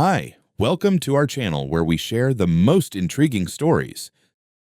Hi, welcome to our channel where we share the most intriguing stories.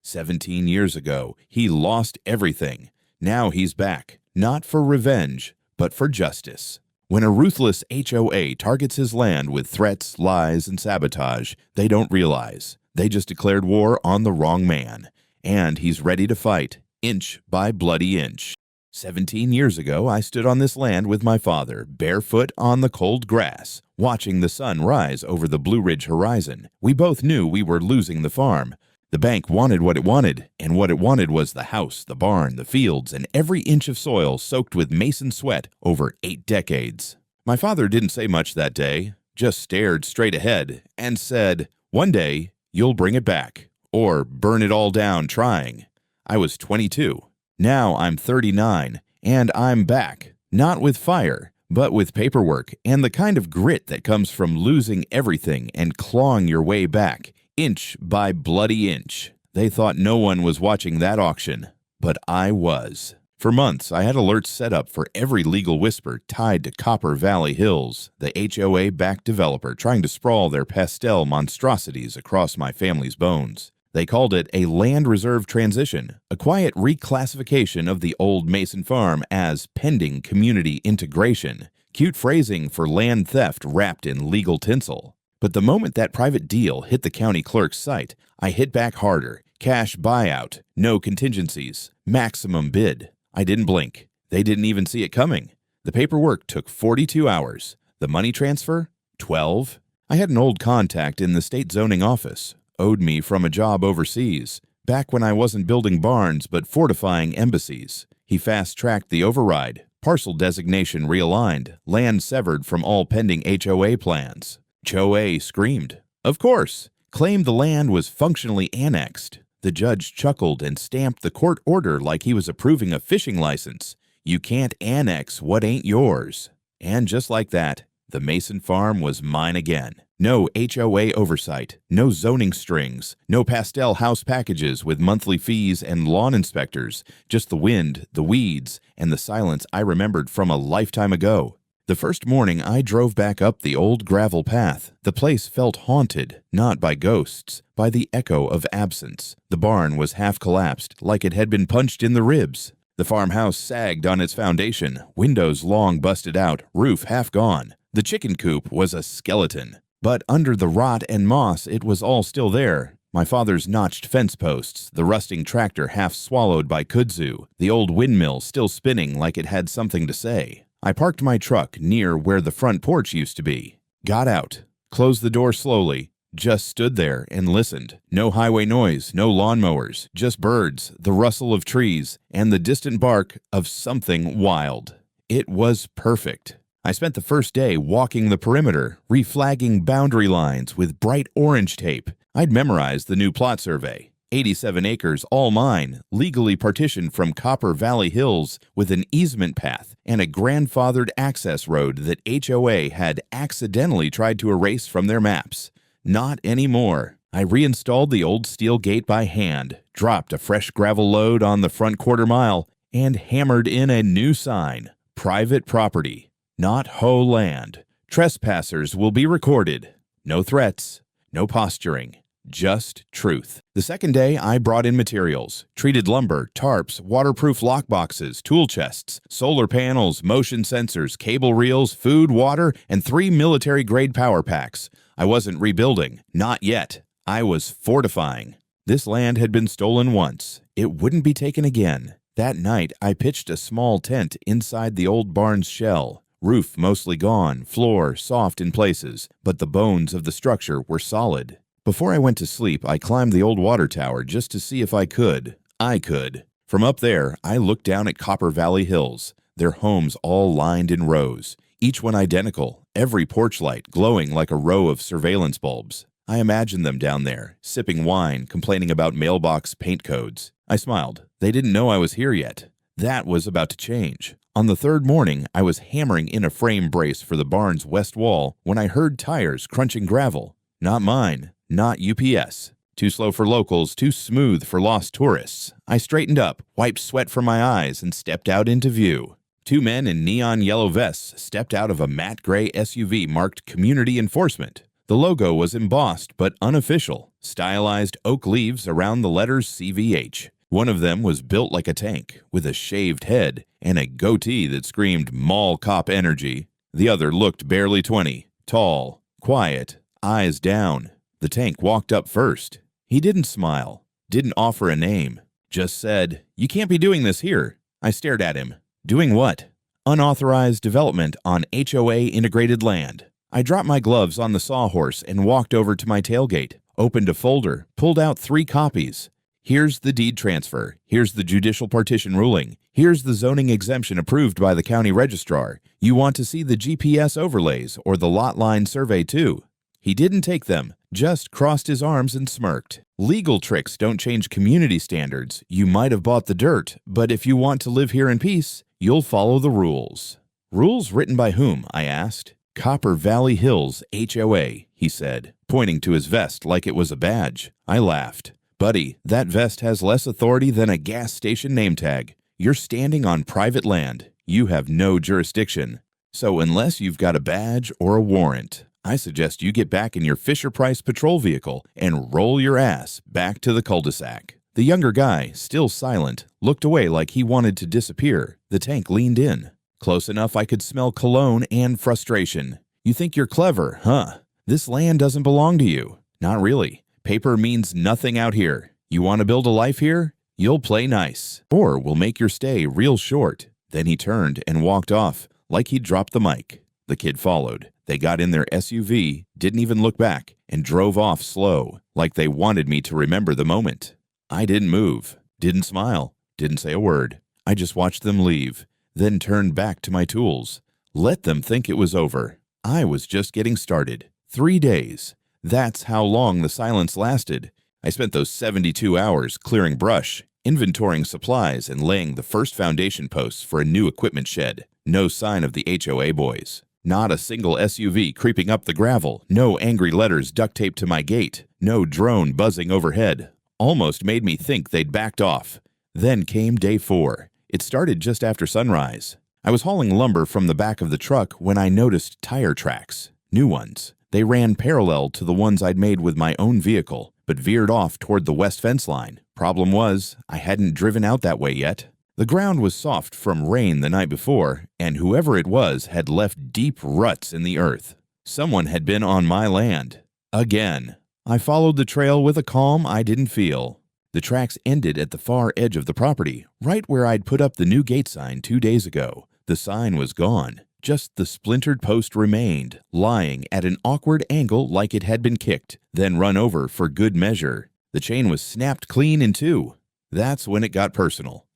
17 years ago, he lost everything. Now he's back, not for revenge, but for justice. When a ruthless HOA targets his land with threats, lies, and sabotage, they don't realize. They just declared war on the wrong man. And he's ready to fight, inch by bloody inch. 17 years ago, I stood on this land with my father, barefoot on the cold grass, watching the sun rise over the Blue Ridge horizon. We both knew we were losing the farm. The bank wanted what it wanted, and what it wanted was the house, the barn, the fields, and every inch of soil soaked with Mason sweat over 8 decades. My father didn't say much that day, just stared straight ahead and said, "One day, you'll bring it back, or burn it all down trying." I was 22. Now I'm 39, and I'm back, not with fire, but with paperwork and the kind of grit that comes from losing everything and clawing your way back, inch by bloody inch. They thought no one was watching that auction, but I was. For months, I had alerts set up for every legal whisper tied to Copper Valley Hills, the HOA-backed developer trying to sprawl their pastel monstrosities across my family's bones. They called it a land reserve transition, a quiet reclassification of the old Mason farm as pending community integration, cute phrasing for land theft wrapped in legal tinsel. But the moment that private deal hit the county clerk's site, I hit back harder. Cash buyout, no contingencies, maximum bid. I didn't blink. They didn't even see it coming. The paperwork took 42 hours. The money transfer? 12. I had an old contact in the state zoning office. Owed me from a job overseas, back when I wasn't building barns but fortifying embassies. He fast-tracked the override, parcel designation realigned, land severed from all pending HOA plans. HOA screamed. Of course, claimed the land was functionally annexed. The judge chuckled and stamped the court order like he was approving a fishing license. You can't annex what ain't yours. And just like that, the Mason farm was mine again. No HOA oversight, no zoning strings, no pastel house packages with monthly fees and lawn inspectors, just the wind, the weeds, and the silence I remembered from a lifetime ago. The first morning I drove back up the old gravel path. The place felt haunted, not by ghosts, by the echo of absence. The barn was half collapsed, like it had been punched in the ribs. The farmhouse sagged on its foundation, windows long busted out, roof half gone. The chicken coop was a skeleton. But under the rot and moss, it was all still there. My father's notched fence posts, the rusting tractor half swallowed by kudzu, the old windmill still spinning like it had something to say. I parked my truck near where the front porch used to be. Got out, closed the door slowly, just stood there and listened. No highway noise, no lawnmowers, just birds, the rustle of trees, and the distant bark of something wild. It was perfect. I spent the first day walking the perimeter, reflagging boundary lines with bright orange tape. I'd memorized the new plot survey. 87 acres, all mine, legally partitioned from Copper Valley Hills with an easement path and a grandfathered access road that HOA had accidentally tried to erase from their maps. Not anymore. I reinstalled the old steel gate by hand, dropped a fresh gravel load on the front quarter mile, and hammered in a new sign, private property. Not HO land. Trespassers will be recorded. No threats, no posturing, just truth. The second day, I brought in materials, treated lumber, tarps, waterproof lockboxes, tool chests, solar panels, motion sensors, cable reels, food, water, and 3 military-grade power packs. I wasn't rebuilding. Not yet. I was fortifying. This land had been stolen once. It wouldn't be taken again. That night, I pitched a small tent inside the old barn's shell. Roof mostly gone, floor soft in places, but the bones of the structure were solid. Before I went to sleep, I climbed the old water tower just to see if I could. I could. From up there, I looked down at Copper Valley Hills, their homes all lined in rows, each one identical, every porch light glowing like a row of surveillance bulbs. I imagined them down there, sipping wine, complaining about mailbox paint codes. I smiled. They didn't know I was here yet. That was about to change. On the third morning, I was hammering in a frame brace for the barn's west wall when I heard tires crunching gravel. Not mine, not UPS. Too slow for locals, too smooth for lost tourists. I straightened up, wiped sweat from my eyes, and stepped out into view. 2 men in neon yellow vests stepped out of a matte gray SUV marked Community Enforcement. The logo was embossed but unofficial, stylized oak leaves around the letters CVH. One of them was built like a tank, with a shaved head and a goatee that screamed mall cop energy. The other looked barely 20, tall, quiet, eyes down. The tank walked up first. He didn't smile, didn't offer a name, just said, "You can't be doing this here." I stared at him. Doing what? Unauthorized development on HOA integrated land. I dropped my gloves on the sawhorse and walked over to my tailgate, opened a folder, pulled out 3 copies. Here's the deed transfer. Here's the judicial partition ruling. Here's the zoning exemption approved by the county registrar. You want to see the GPS overlays or the lot line survey too? He didn't take them, just crossed his arms and smirked. Legal tricks don't change community standards. You might have bought the dirt, but if you want to live here in peace, you'll follow the rules. Rules written by whom? I asked. Copper Valley Hills HOA, he said, pointing to his vest like it was a badge. I laughed. Buddy, that vest has less authority than a gas station name tag. You're standing on private land. You have no jurisdiction. So unless you've got a badge or a warrant, I suggest you get back in your Fisher-Price patrol vehicle and roll your ass back to the cul-de-sac. The younger guy, still silent, looked away like he wanted to disappear. The tank leaned in. Close enough I could smell cologne and frustration. You think you're clever, huh? This land doesn't belong to you. Not really. Paper means nothing out here. You want to build a life here? You'll play nice. Or we'll make your stay real short. Then he turned and walked off, like he'd dropped the mic. The kid followed. They got in their SUV, didn't even look back, and drove off slow, like they wanted me to remember the moment. I didn't move, didn't smile, didn't say a word. I just watched them leave, then turned back to my tools. Let them think it was over. I was just getting started. 3 days. That's how long the silence lasted. I spent those 72 hours clearing brush, inventorying supplies, and laying the first foundation posts for a new equipment shed. No sign of the HOA boys. Not a single SUV creeping up the gravel. No angry letters duct taped to my gate. No drone buzzing overhead. Almost made me think they'd backed off. Then came day 4. It started just after sunrise. I was hauling lumber from the back of the truck when I noticed tire tracks. New ones. They ran parallel to the ones I'd made with my own vehicle, but veered off toward the west fence line. Problem was, I hadn't driven out that way yet. The ground was soft from rain the night before, and whoever it was had left deep ruts in the earth. Someone had been on my land. Again. I followed the trail with a calm I didn't feel. The tracks ended at the far edge of the property, right where I'd put up the new gate sign 2 days ago. The sign was gone. Just the splintered post remained, lying at an awkward angle like it had been kicked, then run over for good measure. The chain was snapped clean in 2. That's when it got personal.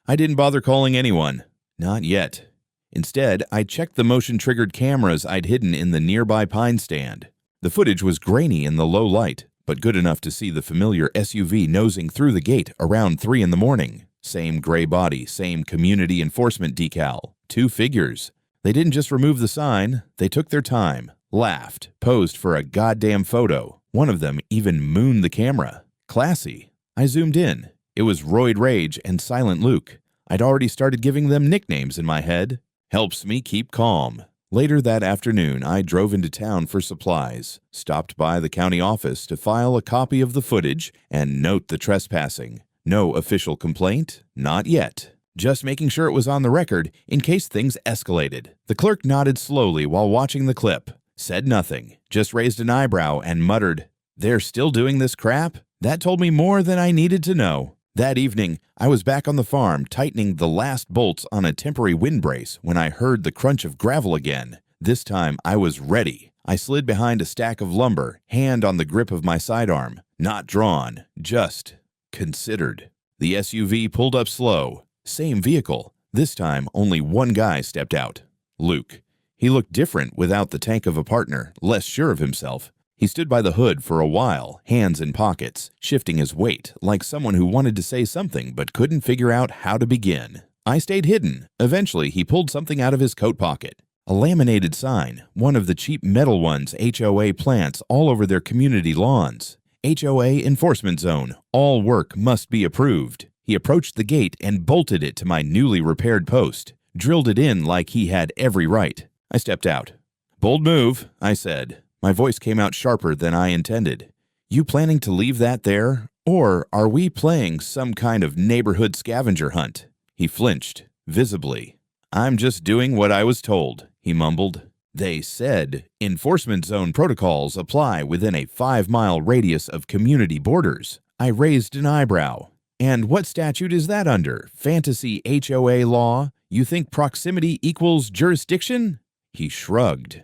I didn't bother calling anyone. Not yet. Instead, I checked the motion-triggered cameras I'd hidden in the nearby pine stand. The footage was grainy in the low light, but good enough to see the familiar SUV nosing through the gate around 3 in the morning. Same gray body, same community enforcement decal. 2 figures. They didn't just remove the sign, they took their time, laughed, posed for a goddamn photo. One of them even mooned the camera. Classy. I zoomed in. It was Roid Rage and Silent Luke. I'd already started giving them nicknames in my head. Helps me keep calm. Later that afternoon, I drove into town for supplies, stopped by the county office to file a copy of the footage and note the trespassing. No official complaint? Not yet. Just making sure it was on the record in case things escalated. The clerk nodded slowly while watching the clip, said nothing, just raised an eyebrow and muttered, "They're still doing this crap?" That told me more than I needed to know. That evening, I was back on the farm tightening the last bolts on a temporary wind brace when I heard the crunch of gravel again. This time, I was ready. I slid behind a stack of lumber, hand on the grip of my sidearm. Not drawn, just considered. The SUV pulled up slow. Same vehicle. This time, only one guy stepped out. Luke. He looked different without the tank of a partner, less sure of himself. He stood by the hood for a while, hands in pockets, shifting his weight, like someone who wanted to say something but couldn't figure out how to begin. I stayed hidden. Eventually, he pulled something out of his coat pocket. A laminated sign, one of the cheap metal ones HOA plants all over their community lawns. HOA enforcement zone. All work must be approved. He approached the gate and bolted it to my newly repaired post, drilled it in like he had every right. I stepped out. "Bold move," I said. My voice came out sharper than I intended. You planning to leave that there? Or are we playing some kind of neighborhood scavenger hunt? He flinched, visibly. I'm just doing what I was told, he mumbled. They said enforcement zone protocols apply within a 5-mile radius of community borders. I raised an eyebrow. And what statute is that under? Fantasy HOA law? You think proximity equals jurisdiction? He shrugged.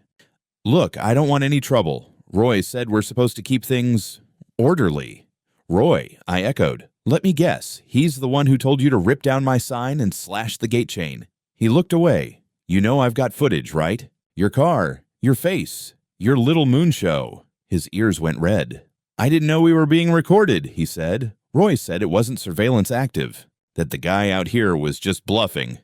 Look, I don't want any trouble. Roy said we're supposed to keep things orderly. Roy, I echoed. Let me guess, he's the one who told you to rip down my sign and slash the gate chain. He looked away. You know I've got footage, right? Your car, your face, your little moon show. His ears went red. I didn't know we were being recorded, he said. Roy said it wasn't surveillance active, that the guy out here was just bluffing.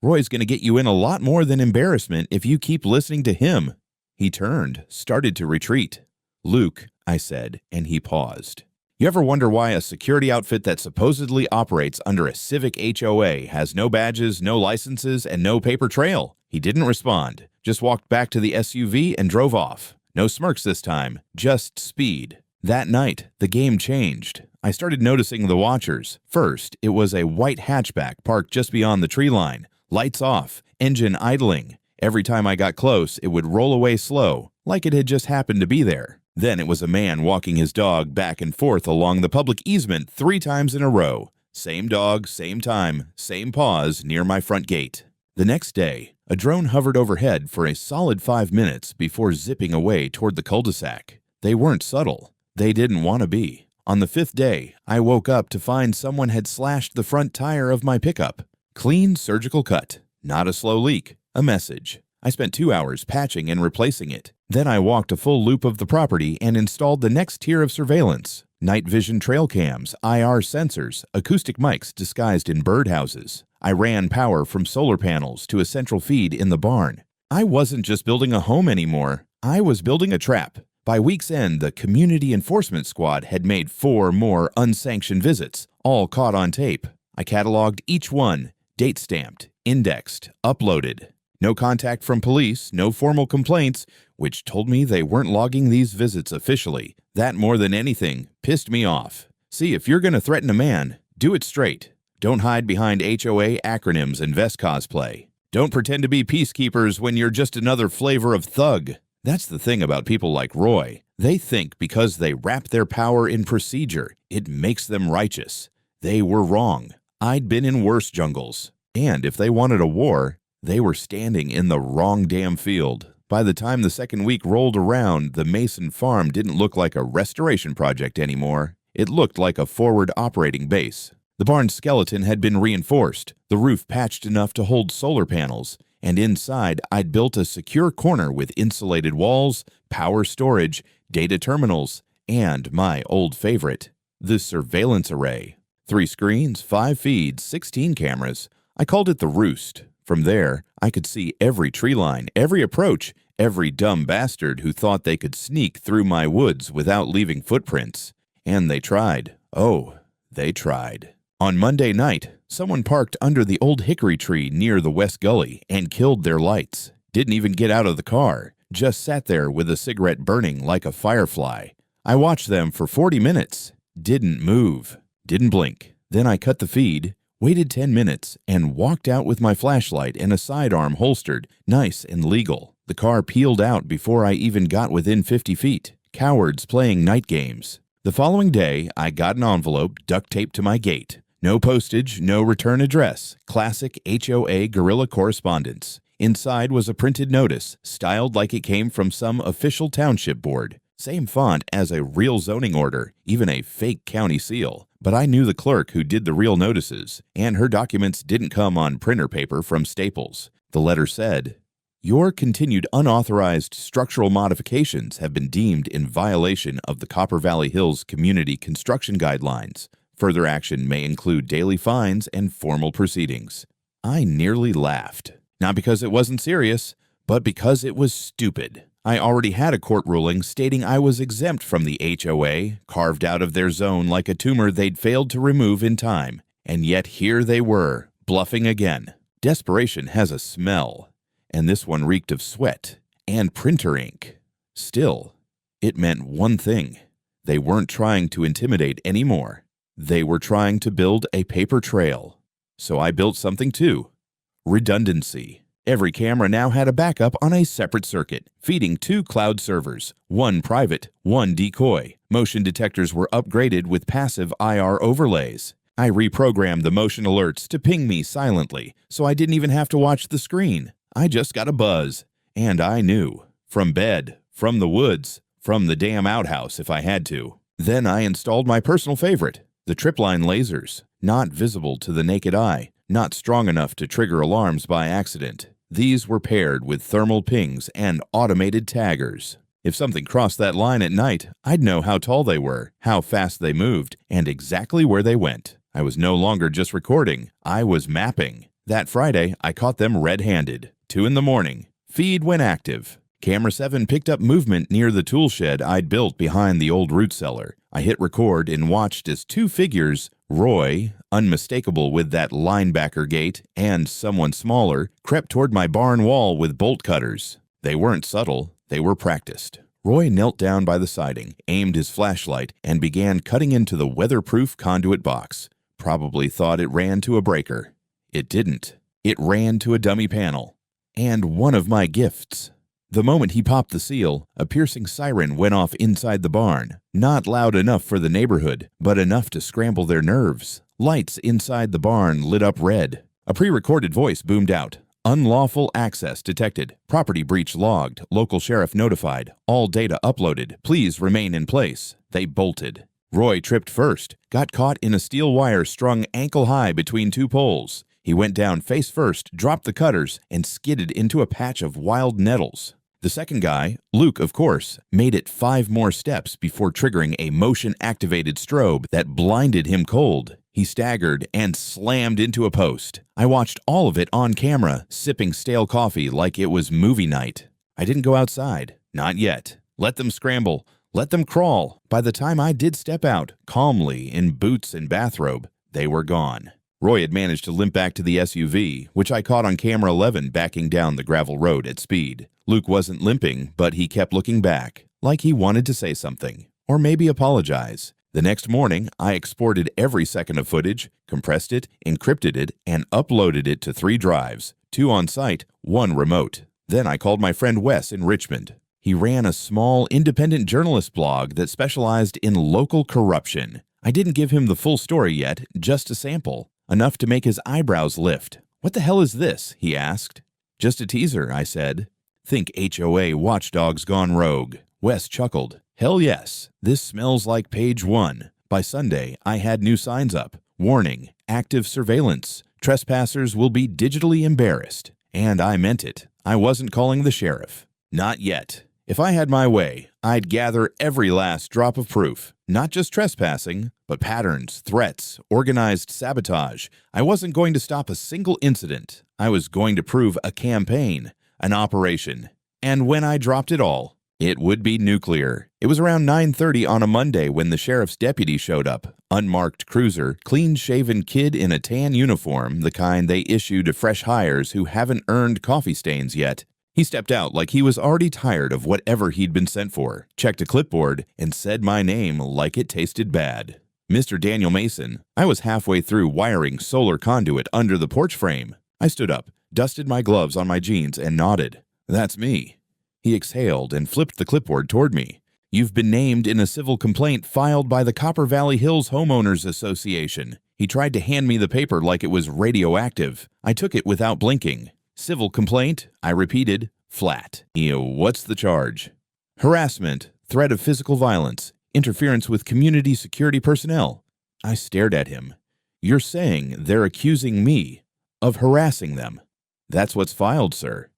Roy's going to get you in a lot more than embarrassment if you keep listening to him. He turned, started to retreat. Luke, I said, and he paused. You ever wonder why a security outfit that supposedly operates under a civic HOA has no badges, no licenses, and no paper trail? He didn't respond, just walked back to the SUV and drove off. No smirks this time, just speed. That night, the game changed. I started noticing the watchers. First, it was a white hatchback parked just beyond the tree line. Lights off, engine idling. Every time I got close, it would roll away slow, like it had just happened to be there. Then it was a man walking his dog back and forth along the public easement 3 times in a row. Same dog, same time, same pause near my front gate. The next day, a drone hovered overhead for a solid 5 minutes before zipping away toward the cul-de-sac. They weren't subtle. They didn't want to be. On the 5th day, I woke up to find someone had slashed the front tire of my pickup. Clean surgical cut. Not a slow leak. A message. I spent 2 hours patching and replacing it. Then I walked a full loop of the property and installed the next tier of surveillance. Night vision trail cams, IR sensors, acoustic mics disguised in birdhouses. I ran power from solar panels to a central feed in the barn. I wasn't just building a home anymore. I was building a trap. By week's end, the Community Enforcement Squad had made 4 more unsanctioned visits, all caught on tape. I cataloged each one, date-stamped, indexed, uploaded. No contact from police, no formal complaints, which told me they weren't logging these visits officially. That, more than anything, pissed me off. See, if you're going to threaten a man, do it straight. Don't hide behind HOA acronyms and vest cosplay. Don't pretend to be peacekeepers when you're just another flavor of thug. That's the thing about people like Roy. They think because they wrap their power in procedure, it makes them righteous. They were wrong. I'd been in worse jungles. And if they wanted a war, they were standing in the wrong damn field. By the time the second week rolled around, the Mason farm didn't look like a restoration project anymore. It looked like a forward operating base. The barn's skeleton had been reinforced, the roof patched enough to hold solar panels, and inside I'd built a secure corner with insulated walls, power storage, data terminals, and my old favorite, the surveillance array. 3 screens, 5 feeds, 16 cameras. I called it the Roost. From there, I could see every tree line, every approach, every dumb bastard who thought they could sneak through my woods without leaving footprints. And they tried. Oh, they tried. On Monday night, someone parked under the old hickory tree near the West Gully and killed their lights. Didn't even get out of the car, just sat there with a cigarette burning like a firefly. I watched them for 40 minutes. Didn't move. Didn't blink. Then I cut the feed, waited 10 minutes, and walked out with my flashlight and a sidearm holstered, nice and legal. The car peeled out before I even got within 50 feet. Cowards playing night games. The following day, I got an envelope duct taped to my gate. No postage, no return address. Classic HOA guerrilla correspondence. Inside was a printed notice, styled like it came from some official township board. Same font as a real zoning order, even a fake county seal. But I knew the clerk who did the real notices, and her documents didn't come on printer paper from Staples. The letter said, "Your continued unauthorized structural modifications have been deemed in violation of the Copper Valley Hills Community Construction Guidelines. Further action may include daily fines and formal proceedings." I nearly laughed. Not because it wasn't serious, but because it was stupid. I already had a court ruling stating I was exempt from the HOA, carved out of their zone like a tumor they'd failed to remove in time. And yet here they were, bluffing again. Desperation has a smell, and this one reeked of sweat and printer ink. Still, it meant one thing. They weren't trying to intimidate anymore. They were trying to build a paper trail. So I built something too. Redundancy. Every camera now had a backup on a separate circuit, feeding 2 cloud servers, one private, one decoy. Motion detectors were upgraded with passive IR overlays. I reprogrammed the motion alerts to ping me silently, so I didn't even have to watch the screen. I just got a buzz. And I knew. From bed, from the woods, from the damn outhouse if I had to. Then I installed my personal favorite, the tripline lasers. Not visible to the naked eye, not strong enough to trigger alarms by accident. These were paired with thermal pings and automated taggers. If something crossed that line at night, I'd know how tall they were, how fast they moved, and exactly where they went. I was no longer just recording, I was mapping. That Friday, I caught them red-handed. 2 in the morning. Feed when active. Camera 7 picked up movement near the tool shed I'd built behind the old root cellar. I hit record and watched as 2 figures, Roy, unmistakable with that linebacker gait, and someone smaller, crept toward my barn wall with bolt cutters. They weren't subtle, they were practiced. Roy knelt down by the siding, aimed his flashlight, and began cutting into the weatherproof conduit box. Probably thought it ran to a breaker. It didn't. It ran to a dummy panel. And one of my gifts. The moment he popped the seal, a piercing siren went off inside the barn. Not loud enough for the neighborhood, but enough to scramble their nerves. Lights inside the barn lit up red. A pre-recorded voice boomed out. Unlawful access detected. Property breach logged. Local sheriff notified. All data uploaded. Please remain in place. They bolted. Roy tripped first, got caught in a steel wire strung ankle-high between 2 poles. He went down face first, dropped the cutters, and skidded into a patch of wild nettles. The second guy, Luke of course, made it 5 more steps before triggering a motion-activated strobe that blinded him cold. He staggered and slammed into a post. I watched all of it on camera, sipping stale coffee like it was movie night. I didn't go outside. Not yet. Let them scramble. Let them crawl. By the time I did step out, calmly in boots and bathrobe, they were gone. Roy had managed to limp back to the SUV, which I caught on camera 11 backing down the gravel road at speed. Luke wasn't limping, but he kept looking back, like he wanted to say something, or maybe apologize. The next morning, I exported every second of footage, compressed it, encrypted it, and uploaded it to 3 drives, 2 on site, 1 remote. Then I called my friend Wes in Richmond. He ran a small, independent journalist blog that specialized in local corruption. I didn't give him the full story yet, just a sample. Enough to make his eyebrows lift. "What the hell is this?" he asked. "Just a teaser," I said. "Think HOA watchdogs gone rogue." Wes chuckled. "Hell yes, this smells like page 1. By Sunday, I had new signs up. Warning, active surveillance. Trespassers will be digitally embarrassed." And I meant it. I wasn't calling the sheriff. Not yet. If I had my way, I'd gather every last drop of proof. Not just trespassing, but patterns, threats, organized sabotage. I wasn't going to stop a single incident. I was going to prove a campaign, an operation. And when I dropped it all, it would be nuclear. It was around 9:30 on a Monday when the sheriff's deputy showed up. Unmarked cruiser, clean-shaven kid in a tan uniform, the kind they issue to fresh hires who haven't earned coffee stains yet. He stepped out like he was already tired of whatever he'd been sent for, checked a clipboard, and said my name like it tasted bad. "Mr. Daniel Mason." I was halfway through wiring solar conduit under the porch frame. I stood up, dusted my gloves on my jeans, and nodded. "That's me." He exhaled and flipped the clipboard toward me. "You've been named in a civil complaint filed by the Copper Valley Hills Homeowners Association." He tried to hand me the paper like it was radioactive. I took it without blinking. "Civil complaint," I repeated, flat. "What's the charge?" "Harassment, threat of physical violence, interference with community security personnel." I stared at him. "You're saying they're accusing me of harassing them?" "That's what's filed, sir."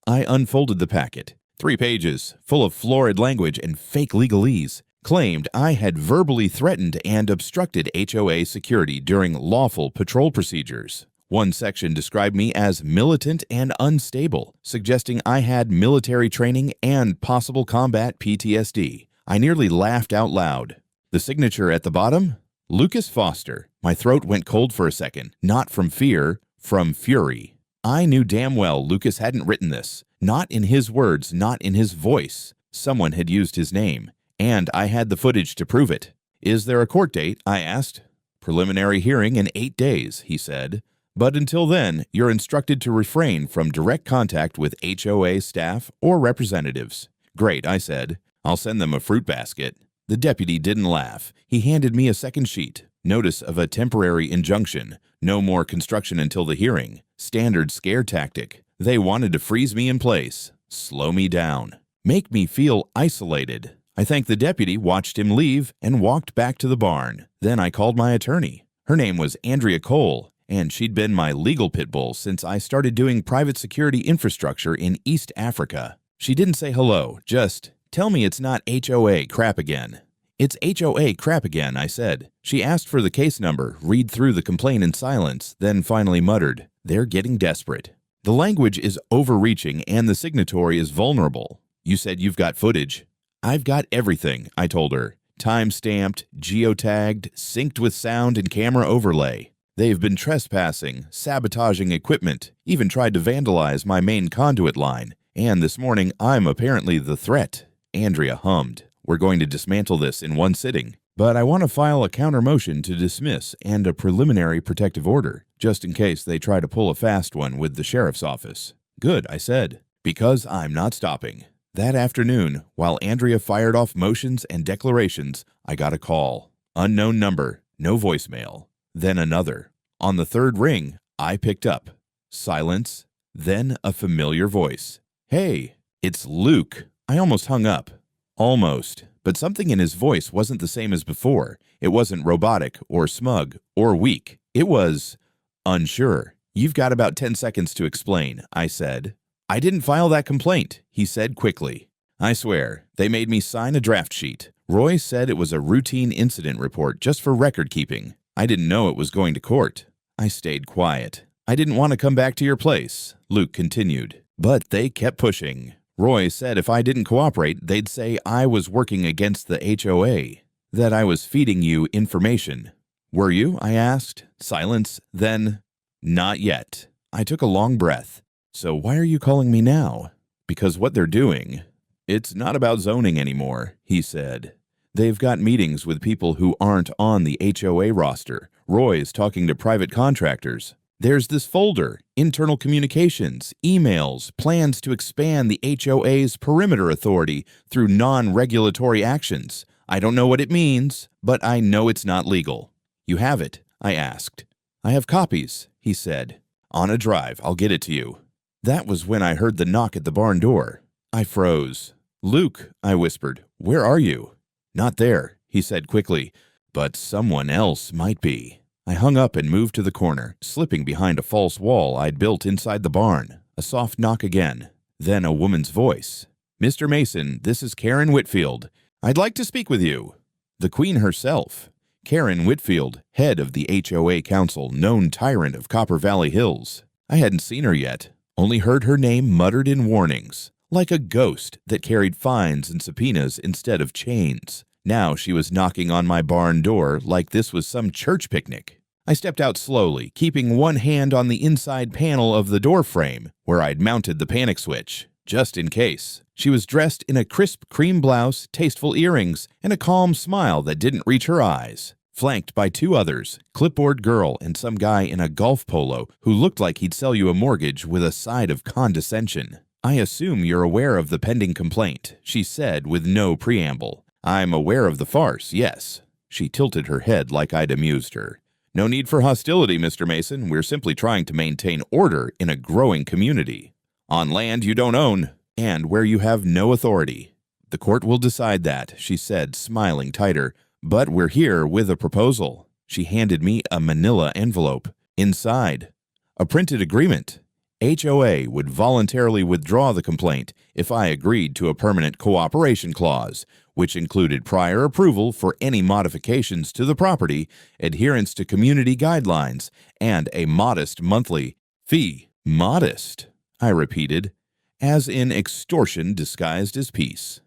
I unfolded the packet. 3 pages, full of florid language and fake legalese. Claimed I had verbally threatened and obstructed HOA security during lawful patrol procedures. One section described me as militant and unstable, suggesting I had military training and possible combat PTSD. I nearly laughed out loud. The signature at the bottom? Lucas Foster. My throat went cold for a second, not from fear, from fury. I knew damn well Lucas hadn't written this. Not in his words, not in his voice. Someone had used his name, and I had the footage to prove it. Is there a court date? I asked. Preliminary hearing in 8 days, he said. But until then, you're instructed to refrain from direct contact with HOA staff or representatives. Great, I said. I'll send them a fruit basket. The deputy didn't laugh. He handed me a second sheet. Notice of a temporary injunction. No more construction until the hearing. Standard scare tactic. They wanted to freeze me in place. Slow me down. Make me feel isolated. I thanked the deputy, watched him leave, and walked back to the barn. Then I called my attorney. Her name was Andrea Cole, and she'd been my legal pit bull since I started doing private security infrastructure in East Africa. She didn't say hello, just, tell me it's not HOA crap again. It's HOA crap again, I said. She asked for the case number, read through the complaint in silence, then finally muttered, they're getting desperate. The language is overreaching and the signatory is vulnerable. You said you've got footage. I've got everything, I told her. Time-stamped, geotagged, synced with sound and camera overlay. They've been trespassing, sabotaging equipment, even tried to vandalize my main conduit line. And this morning, I'm apparently the threat. Andrea hummed. We're going to dismantle this in one sitting. But I want to file a counter motion to dismiss and a preliminary protective order, just in case they try to pull a fast one with the sheriff's office. Good, I said, because I'm not stopping. That afternoon, while Andrea fired off motions and declarations, I got a call. Unknown number, no voicemail. Then another. On the third ring, I picked up. Silence, then a familiar voice. Hey, it's Luke. I almost hung up. Almost, but something in his voice wasn't the same as before. It wasn't robotic or smug or weak. It was unsure. You've got about 10 seconds to explain, I said. I didn't file that complaint, he said quickly. I swear, they made me sign a draft sheet. Roy said it was a routine incident report just for record keeping. I didn't know it was going to court. I stayed quiet. I didn't want to come back to your place, Luke continued. But they kept pushing. Roy said if I didn't cooperate, they'd say I was working against the HOA, that I was feeding you information. Were you? I asked. Silence. Then, not yet. I took a long breath. So why are you calling me now? Because what they're doing, it's not about zoning anymore, he said. They've got meetings with people who aren't on the HOA roster. Roy's talking to private contractors. There's this folder, internal communications, emails, plans to expand the HOA's perimeter authority through non-regulatory actions. I don't know what it means, but I know it's not legal. You have it? I asked. I have copies, he said. On a drive, I'll get it to you. That was when I heard the knock at the barn door. I froze. Luke, I whispered, where are you? Not there, he said quickly, but someone else might be. I hung up and moved to the corner, slipping behind a false wall I'd built inside the barn. A soft knock again. Then a woman's voice. Mr. Mason, this is Karen Whitfield. I'd like to speak with you. The Queen herself. Karen Whitfield, head of the HOA Council, known tyrant of Copper Valley Hills. I hadn't seen her yet. Only heard her name muttered in warnings, like a ghost that carried fines and subpoenas instead of chains. Now she was knocking on my barn door like this was some church picnic. I stepped out slowly, keeping one hand on the inside panel of the door frame, where I'd mounted the panic switch, just in case. She was dressed in a crisp cream blouse, tasteful earrings, and a calm smile that didn't reach her eyes. Flanked by two others, clipboard girl and some guy in a golf polo who looked like he'd sell you a mortgage with a side of condescension. I assume you're aware of the pending complaint, she said with no preamble. I'm aware of the farce, yes. She tilted her head like I'd amused her. No need for hostility, Mr. Mason. We're simply trying to maintain order in a growing community. On land you don't own, and where you have no authority. The court will decide that, she said, smiling tighter. But we're here with a proposal. She handed me a manila envelope. Inside, a printed agreement. HOA would voluntarily withdraw the complaint if I agreed to a permanent cooperation clause, which included prior approval for any modifications to the property, adherence to community guidelines, and a modest monthly fee. Modest, I repeated, as in extortion disguised as peace.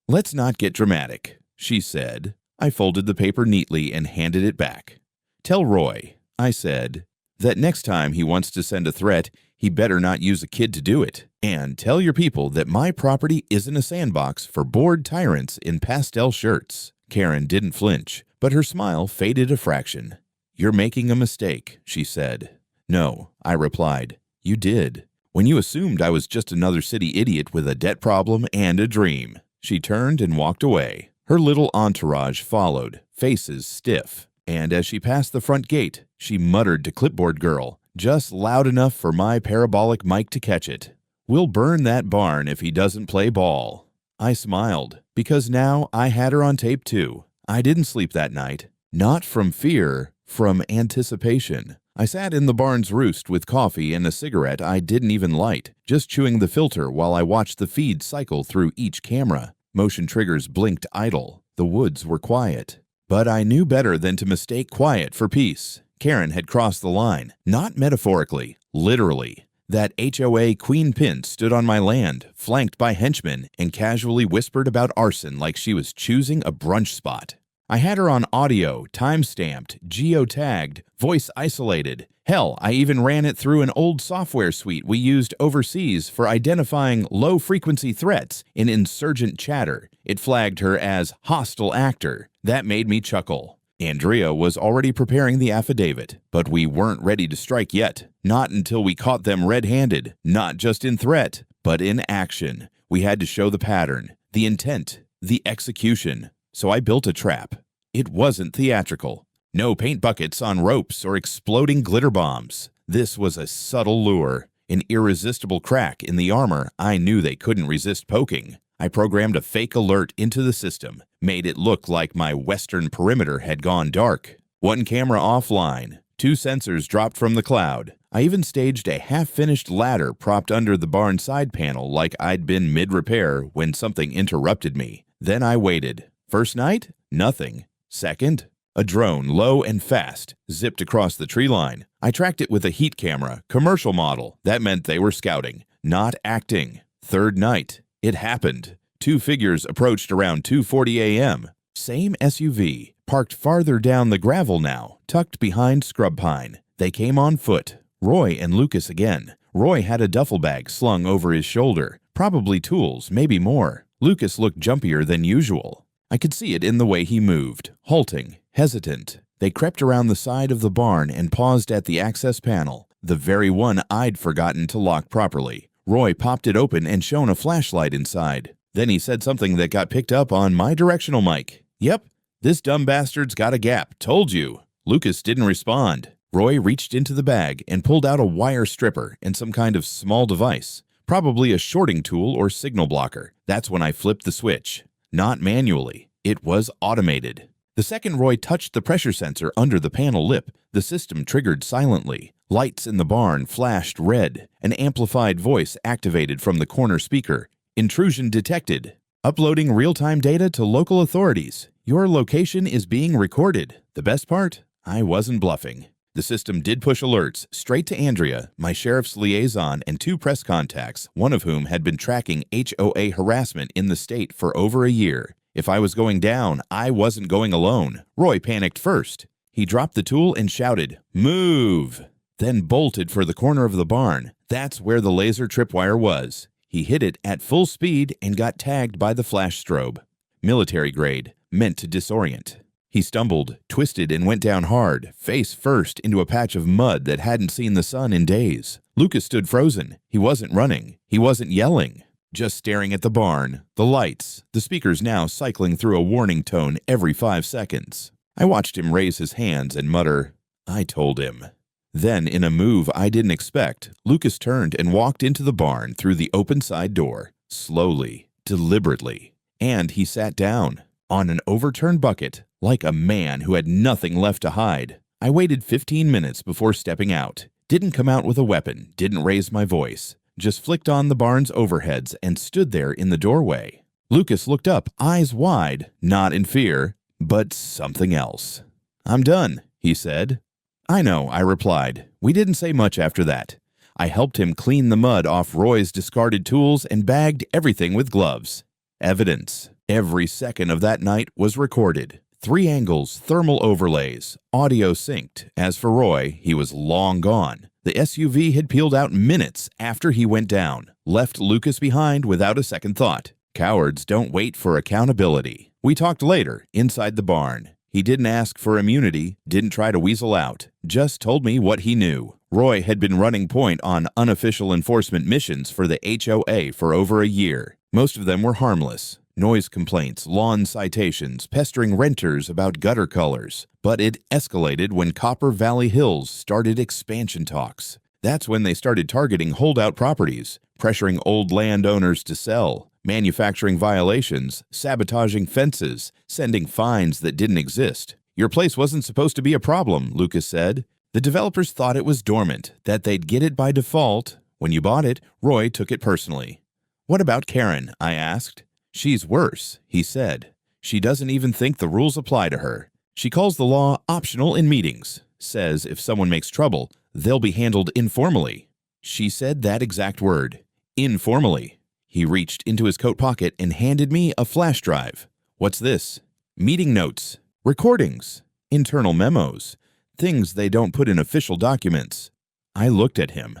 Let's not get dramatic, she said. I folded the paper neatly and handed it back. Tell Roy, I said, that next time he wants to send a threat, He better not use a kid to do it. And tell your people that my property isn't a sandbox for bored tyrants in pastel shirts." Karen didn't flinch, but her smile faded a fraction. "You're making a mistake," she said. "No," I replied. "You did. When you assumed I was just another city idiot with a debt problem and a dream." She turned and walked away. Her little entourage followed, faces stiff. And as she passed the front gate, she muttered to Clipboard Girl, just loud enough for my parabolic mic to catch it, "We'll burn that barn if he doesn't play ball." I smiled, because now I had her on tape too. I didn't sleep that night. Not from fear, from anticipation. I sat in the barn's roost with coffee and a cigarette I didn't even light, just chewing the filter while I watched the feed cycle through each camera. Motion triggers blinked idle. The woods were quiet. But I knew better than to mistake quiet for peace. Karen had crossed the line, not metaphorically, literally. That HOA queen pin stood on my land, flanked by henchmen, and casually whispered about arson like she was choosing a brunch spot. I had her on audio, time-stamped, geo-tagged, voice-isolated. Hell, I even ran it through an old software suite we used overseas for identifying low-frequency threats in insurgent chatter. It flagged her as hostile actor. That made me chuckle. Andrea was already preparing the affidavit, but we weren't ready to strike yet. Not until we caught them red-handed, not just in threat, but in action. We had to show the pattern, the intent, the execution. So I built a trap. It wasn't theatrical. No paint buckets on ropes or exploding glitter bombs. This was a subtle lure, an irresistible crack in the armor I knew they couldn't resist poking. I programmed a fake alert into the system, made it look like my western perimeter had gone dark. One camera offline, 2 sensors dropped from the cloud. I even staged a half-finished ladder propped under the barn side panel like I'd been mid-repair when something interrupted me. Then I waited. First night? Nothing. Second? A drone, low and fast, zipped across the tree line. I tracked it with a heat camera, commercial model. That meant they were scouting, not acting. Third night. It happened. 2 figures approached around 2:40 a.m. Same SUV, parked farther down the gravel now, tucked behind scrub pine. They came on foot. Roy and Lucas again. Roy had a duffel bag slung over his shoulder. Probably tools, maybe more. Lucas looked jumpier than usual. I could see it in the way he moved, halting, hesitant. They crept around the side of the barn and paused at the access panel, the very one I'd forgotten to lock properly. Roy popped it open and shone a flashlight inside. Then he said something that got picked up on my directional mic. "Yep, this dumb bastard's got a gap, told you." Lucas didn't respond. Roy reached into the bag and pulled out a wire stripper and some kind of small device, probably a shorting tool or signal blocker. That's when I flipped the switch. Not manually. It was automated. The second Roy touched the pressure sensor under the panel lip, the system triggered silently. Lights in the barn flashed red. An amplified voice activated from the corner speaker. "Intrusion detected. Uploading real-time data to local authorities. Your location is being recorded." The best part? I wasn't bluffing. The system did push alerts straight to Andrea, my sheriff's liaison, and 2 press contacts, one of whom had been tracking HOA harassment in the state for over a year. If I was going down, I wasn't going alone. Roy panicked first. He dropped the tool and shouted, "Move!" Then bolted for the corner of the barn. That's where the laser tripwire was. He hit it at full speed and got tagged by the flash strobe. Military grade, meant to disorient. He stumbled, twisted, and went down hard, face first into a patch of mud that hadn't seen the sun in days. Lucas stood frozen. He wasn't running. He wasn't yelling. Just staring at the barn, the lights, the speakers now cycling through a warning tone every 5 seconds. I watched him raise his hands and mutter, "I told him." Then, in a move I didn't expect, Lucas turned and walked into the barn through the open side door, slowly, deliberately. And he sat down, on an overturned bucket, like a man who had nothing left to hide. I waited 15 minutes before stepping out. Didn't come out with a weapon, didn't raise my voice. Just flicked on the barn's overheads and stood there in the doorway. Lucas looked up, eyes wide, not in fear, but something else. "I'm done," he said. "I know," I replied. We didn't say much after that. I helped him clean the mud off Roy's discarded tools and bagged everything with gloves. Evidence. Every second of that night was recorded. 3 angles, thermal overlays, audio synced. As for Roy, he was long gone. The SUV had peeled out minutes after he went down, left Lucas behind without a second thought. Cowards don't wait for accountability. We talked later, inside the barn. He didn't ask for immunity, didn't try to weasel out, just told me what he knew. Roy had been running point on unofficial enforcement missions for the HOA for over a year. Most of them were harmless. Noise complaints, lawn citations, pestering renters about gutter colors. But it escalated when Copper Valley Hills started expansion talks. That's when they started targeting holdout properties, pressuring old landowners to sell, manufacturing violations, sabotaging fences, sending fines that didn't exist. Your place wasn't supposed to be a problem, Lucas said. The developers thought it was dormant, that they'd get it by default. When you bought it, Roy took it personally. What about Karen? I asked. She's worse, he said. She doesn't even think the rules apply to her. She calls the law optional in meetings, says if someone makes trouble, they'll be handled informally. She said that exact word, informally. He reached into his coat pocket and handed me a flash drive. What's this? Meeting notes, recordings, internal memos, things they don't put in official documents. I looked at him.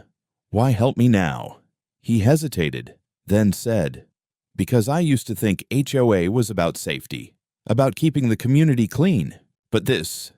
Why help me now? He hesitated, then said, because I used to think HOA was about safety, about keeping the community clean. But this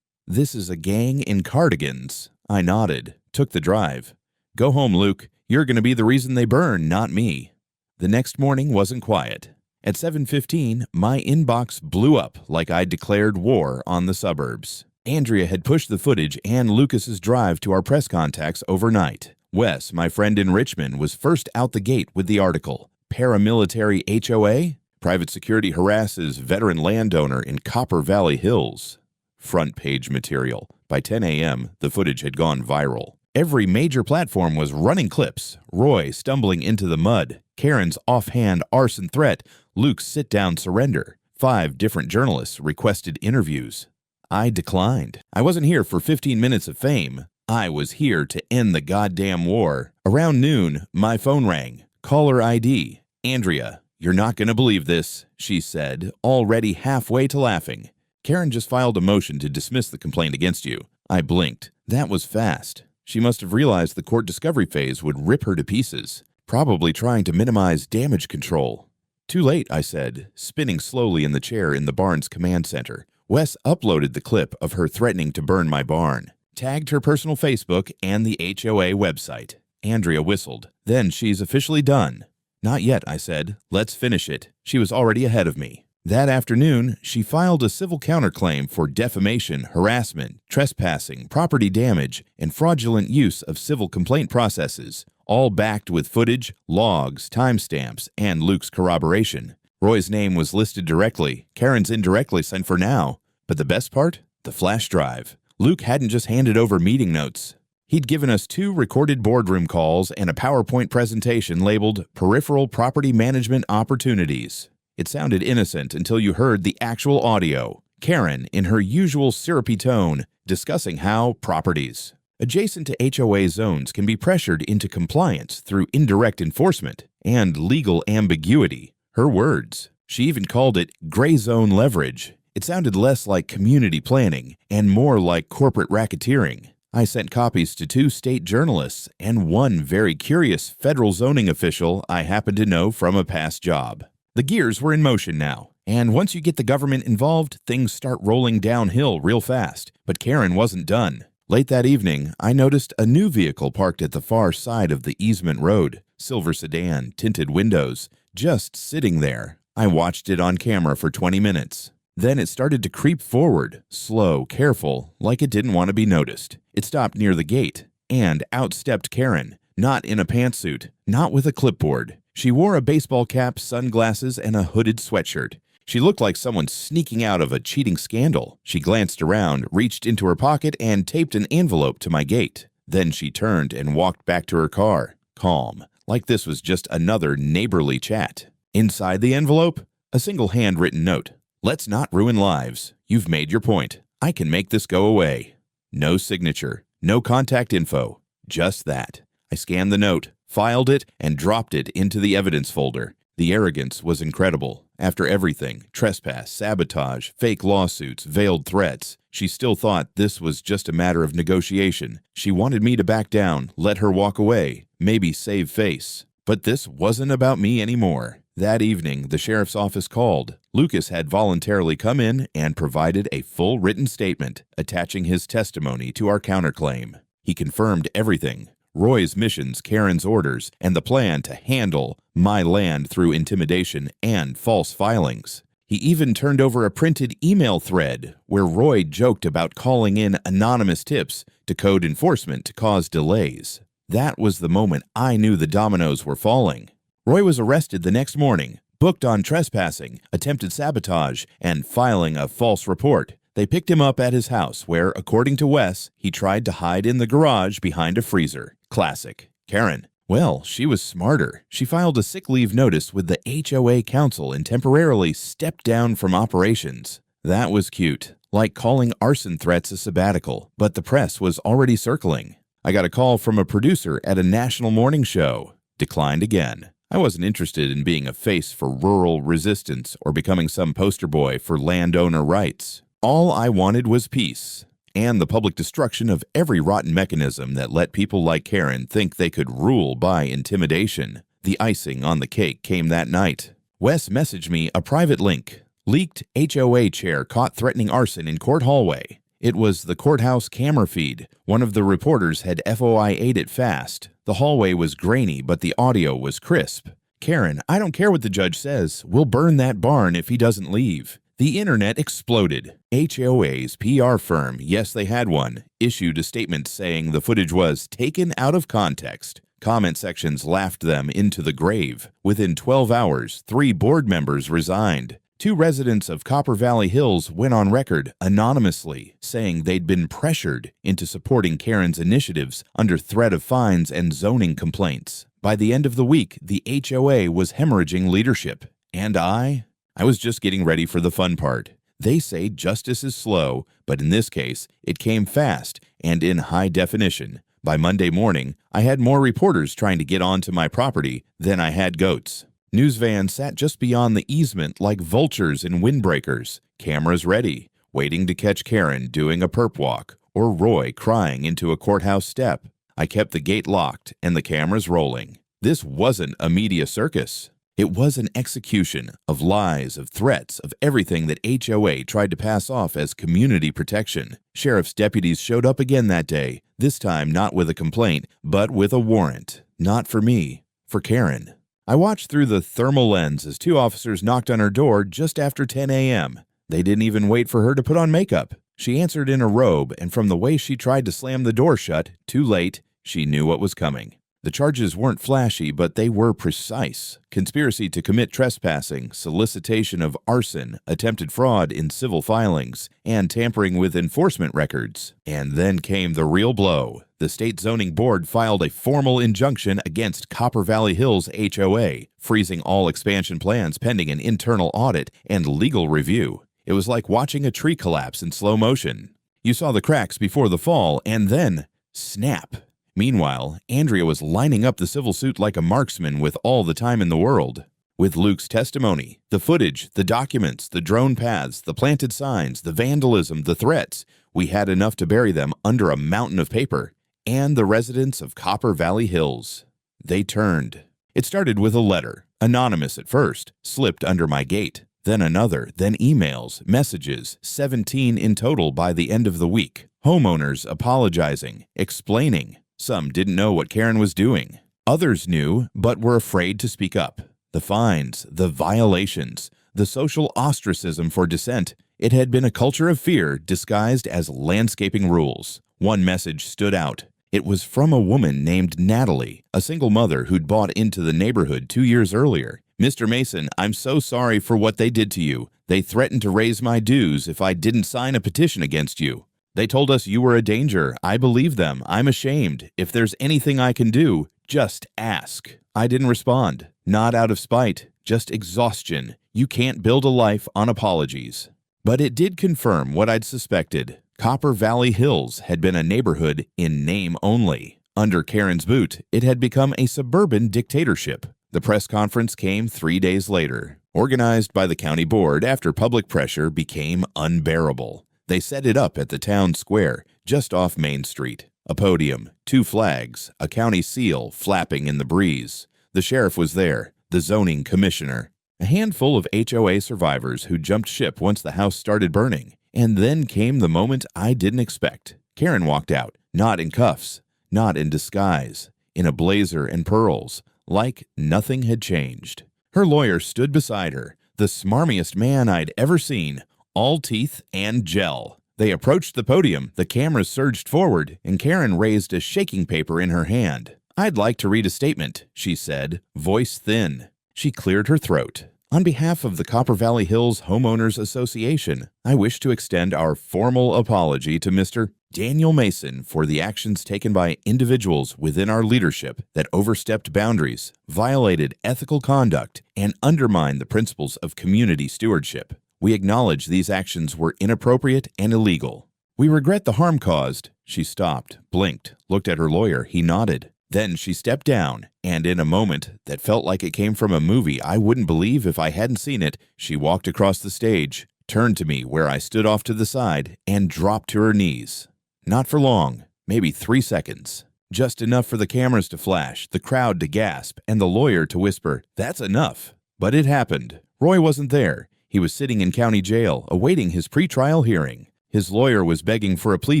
is a gang in cardigans. I nodded, took the drive. Go home, Luke. You're going to be the reason they burn, not me. The next morning wasn't quiet. At 7:15, my inbox blew up like I'd declared war on the suburbs. Andrea had pushed the footage and Lucas's drive to our press contacts overnight. Wes, my friend in Richmond, was first out the gate with the article. Paramilitary HOA? Private security harasses veteran landowner in Copper Valley Hills. Front page material. By 10 a.m., the footage had gone viral. Every major platform was running clips. Roy stumbling into the mud. Karen's offhand arson threat. Luke's sit-down surrender. 5 different journalists requested interviews. I declined. I wasn't here for 15 minutes of fame. I was here to end the goddamn war. Around noon, my phone rang. Caller ID. Andrea, you're not going to believe this, she said, already halfway to laughing. Karen just filed a motion to dismiss the complaint against you. I blinked. That was fast. She must have realized the court discovery phase would rip her to pieces, probably trying to minimize damage control. Too late, I said, spinning slowly in the chair in the barn's command center. Wes uploaded the clip of her threatening to burn my barn, tagged her personal Facebook and the HOA website. Andrea whistled. Then she's officially done. Not yet, I said. Let's finish it. She was already ahead of me. That afternoon, she filed a civil counterclaim for defamation, harassment, trespassing, property damage, and fraudulent use of civil complaint processes, all backed with footage, logs, timestamps, and Luke's corroboration. Roy's name was listed directly, Karen's indirectly sent for now. But the best part? The flash drive. Luke hadn't just handed over meeting notes. He'd given us 2 recorded boardroom calls and a PowerPoint presentation labeled Peripheral Property Management Opportunities. It sounded innocent until you heard the actual audio. Karen, in her usual syrupy tone, discussing how properties adjacent to HOA zones can be pressured into compliance through indirect enforcement and legal ambiguity. Her words. She even called it gray zone leverage. It sounded less like community planning and more like corporate racketeering. I sent copies to 2 state journalists and 1 very curious federal zoning official I happened to know from a past job. The gears were in motion now, and once you get the government involved, things start rolling downhill real fast. But Karen wasn't done. Late that evening, I noticed a new vehicle parked at the far side of the easement road. Silver sedan, tinted windows, just sitting there. I watched it on camera for 20 minutes. Then it started to creep forward, slow, careful, like it didn't want to be noticed. It stopped near the gate, and out stepped Karen, not in a pantsuit, not with a clipboard. She wore a baseball cap, sunglasses, and a hooded sweatshirt. She looked like someone sneaking out of a cheating scandal. She glanced around, reached into her pocket, and taped an envelope to my gate. Then she turned and walked back to her car, calm, like this was just another neighborly chat. Inside the envelope, a single handwritten note. Let's not ruin lives. You've made your point. I can make this go away. No signature, no contact info, just that. I scanned the note, filed it, and dropped it into the evidence folder. The arrogance was incredible. After everything, trespass, sabotage, fake lawsuits, veiled threats, she still thought this was just a matter of negotiation. She wanted me to back down, let her walk away, maybe save face. But this wasn't about me anymore. That evening, the sheriff's office called. Lucas had voluntarily come in and provided a full written statement attaching his testimony to our counterclaim. He confirmed everything: Roy's missions, Karen's orders, and the plan to handle my land through intimidation and false filings. He even turned over a printed email thread where Roy joked about calling in anonymous tips to code enforcement to cause delays. That was the moment I knew the dominoes were falling. Roy was arrested the next morning, booked on trespassing, attempted sabotage, and filing a false report. They picked him up at his house where, according to Wes, he tried to hide in the garage behind a freezer. Classic. Karen. Well, she was smarter. She filed a sick leave notice with the HOA council and temporarily stepped down from operations. That was cute, like calling arson threats a sabbatical, but the press was already circling. I got a call from a producer at a national morning show. Declined again. I wasn't interested in being a face for rural resistance or becoming some poster boy for landowner rights. All I wanted was peace and the public destruction of every rotten mechanism that let people like Karen think they could rule by intimidation. The icing on the cake came that night. Wes messaged me a private link. Leaked HOA chair caught threatening arson in court hallway. It was the courthouse camera feed. One of the reporters had FOIA'd it fast. The hallway was grainy, but the audio was crisp. Karen, I don't care what the judge says. We'll burn that barn if he doesn't leave. The internet exploded. HOA's PR firm, yes they had one, issued a statement saying the footage was taken out of context. Comment sections laughed them into the grave. Within 12 hours, 3 board members resigned. 2 residents of Copper Valley Hills went on record anonymously saying they'd been pressured into supporting Karen's initiatives under threat of fines and zoning complaints. By the end of the week, the HOA was hemorrhaging leadership. And I was just getting ready for the fun part. They say justice is slow, but in this case, it came fast and in high definition. By Monday morning, I had more reporters trying to get onto my property than I had goats. News vans sat just beyond the easement like vultures in windbreakers, cameras ready, waiting to catch Karen doing a perp walk or Roy crying into a courthouse step. I kept the gate locked and the cameras rolling. This wasn't a media circus. It was an execution of lies, of threats, of everything that HOA tried to pass off as community protection. Sheriff's deputies showed up again that day, this time not with a complaint, but with a warrant. Not for me, for Karen. I watched through the thermal lens as 2 officers knocked on her door just after 10 a.m. They didn't even wait for her to put on makeup. She answered in a robe, and from the way she tried to slam the door shut, too late, she knew what was coming. The charges weren't flashy, but they were precise. Conspiracy to commit trespassing, solicitation of arson, attempted fraud in civil filings, and tampering with enforcement records. And then came the real blow. The state zoning board filed a formal injunction against Copper Valley Hills HOA, freezing all expansion plans pending an internal audit and legal review. It was like watching a tree collapse in slow motion. You saw the cracks before the fall, and then snap. Meanwhile, Andrea was lining up the civil suit like a marksman with all the time in the world. With Luke's testimony, the footage, the documents, the drone paths, the planted signs, the vandalism, the threats, we had enough to bury them under a mountain of paper. And the residents of Copper Valley Hills. They turned. It started with a letter, anonymous at first, slipped under my gate. Then another, then emails, messages, 17 in total by the end of the week. Homeowners apologizing, explaining. Some didn't know what Karen was doing. Others knew, but were afraid to speak up. The fines, the violations, the social ostracism for dissent. It had been a culture of fear disguised as landscaping rules. One message stood out. It was from a woman named Natalie, a single mother who'd bought into the neighborhood 2 years earlier. Mr. Mason, I'm so sorry for what they did to you. They threatened to raise my dues if I didn't sign a petition against you. They told us you were a danger. I believe them. I'm ashamed. If there's anything I can do, just ask. I didn't respond. Not out of spite, just exhaustion. You can't build a life on apologies. But it did confirm what I'd suspected. Copper Valley Hills had been a neighborhood in name only. Under Karen's boot, it had become a suburban dictatorship. The press conference came 3 days later. organized by the county board after public pressure became unbearable. They set it up at the town square, just off Main Street. A podium, 2 flags, a county seal flapping in the breeze. The sheriff was there, the zoning commissioner, a handful of HOA survivors who jumped ship once the house started burning. And then came the moment I didn't expect. Karen walked out, not in cuffs, not in disguise, in a blazer and pearls, like nothing had changed. Her lawyer stood beside her, the smarmiest man I'd ever seen, all teeth and gel. They approached the podium, the cameras surged forward, and Karen raised a shaking paper in her hand. "I'd like to read a statement," she said, voice thin. She cleared her throat. "On behalf of the Copper Valley Hills Homeowners Association, I wish to extend our formal apology to Mr. Daniel Mason for the actions taken by individuals within our leadership that overstepped boundaries, violated ethical conduct, and undermined the principles of community stewardship. We acknowledge these actions were inappropriate and illegal. We regret the harm caused." She stopped, blinked, looked at her lawyer. He nodded. Then she stepped down, and in a moment that felt like it came from a movie I wouldn't believe if I hadn't seen it, she walked across the stage, turned to me where I stood off to the side, and dropped to her knees. Not for long, maybe 3 seconds. Just enough for the cameras to flash, the crowd to gasp, and the lawyer to whisper, "That's enough." But it happened. Roy wasn't there. He was sitting in county jail, awaiting his pretrial hearing. His lawyer was begging for a plea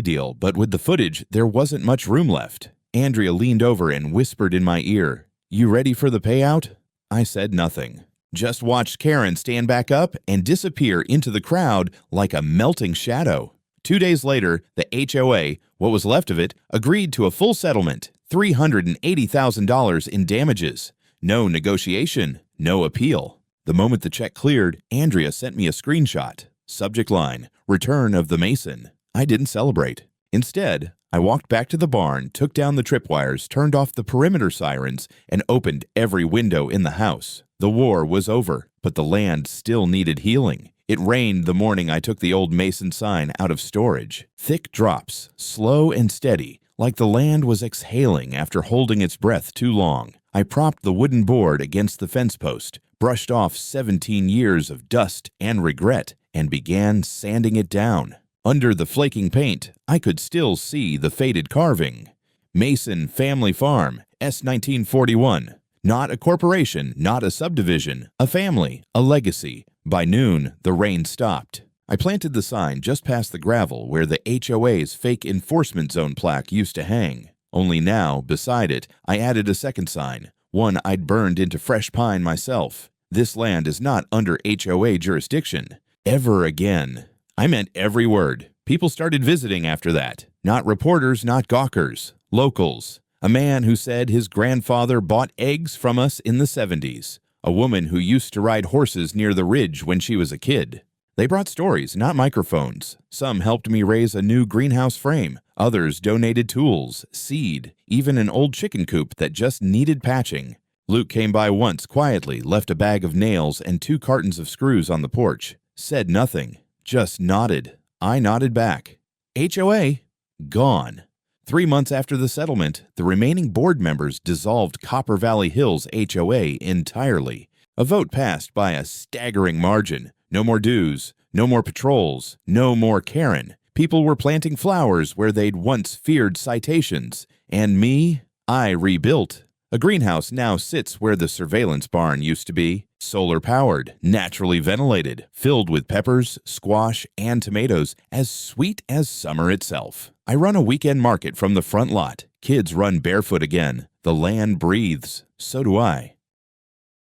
deal, but with the footage, there wasn't much room left. Andrea leaned over and whispered in my ear, "You ready for the payout?" I said nothing. Just watched Karen stand back up and disappear into the crowd like a melting shadow. 2 days later, the HOA, what was left of it, agreed to a full settlement, $380,000 in damages. No negotiation, no appeal. The moment the check cleared, Andrea sent me a screenshot. Subject line, "Return of the Mason." I didn't celebrate. Instead, I walked back to the barn, took down the tripwires, turned off the perimeter sirens, and opened every window in the house. The war was over, but the land still needed healing. It rained the morning I took the old Mason sign out of storage. Thick drops, slow and steady, like the land was exhaling after holding its breath too long. I propped the wooden board against the fence post, brushed off 17 years of dust and regret, and began sanding it down. Under the flaking paint, I could still see the faded carving. Mason Family Farm, S. 1941. Not a corporation, not a subdivision, a family, a legacy. By noon, the rain stopped. I planted the sign just past the gravel where the HOA's fake enforcement zone plaque used to hang. Only now, beside it, I added a second sign, one I'd burned into fresh pine myself. This land is not under HOA jurisdiction. Ever again. I meant every word. People started visiting after that. Not reporters, not gawkers. Locals. A man who said his grandfather bought eggs from us in the 70s. A woman who used to ride horses near the ridge when she was a kid. They brought stories, not microphones. Some helped me raise a new greenhouse frame. Others donated tools, seed, even an old chicken coop that just needed patching. Luke came by once quietly, left a bag of nails and 2 cartons of screws on the porch. Said nothing. Just nodded. I nodded back. HOA? Gone. 3 months after the settlement, the remaining board members dissolved Copper Valley Hills HOA entirely. A vote passed by a staggering margin. No more dues, no more patrols, no more Karen. People were planting flowers where they'd once feared citations. And me? I rebuilt. A greenhouse now sits where the surveillance barn used to be. Solar-powered, naturally ventilated, filled with peppers, squash, and tomatoes, as sweet as summer itself. I run a weekend market from the front lot. Kids run barefoot again. The land breathes. So do I.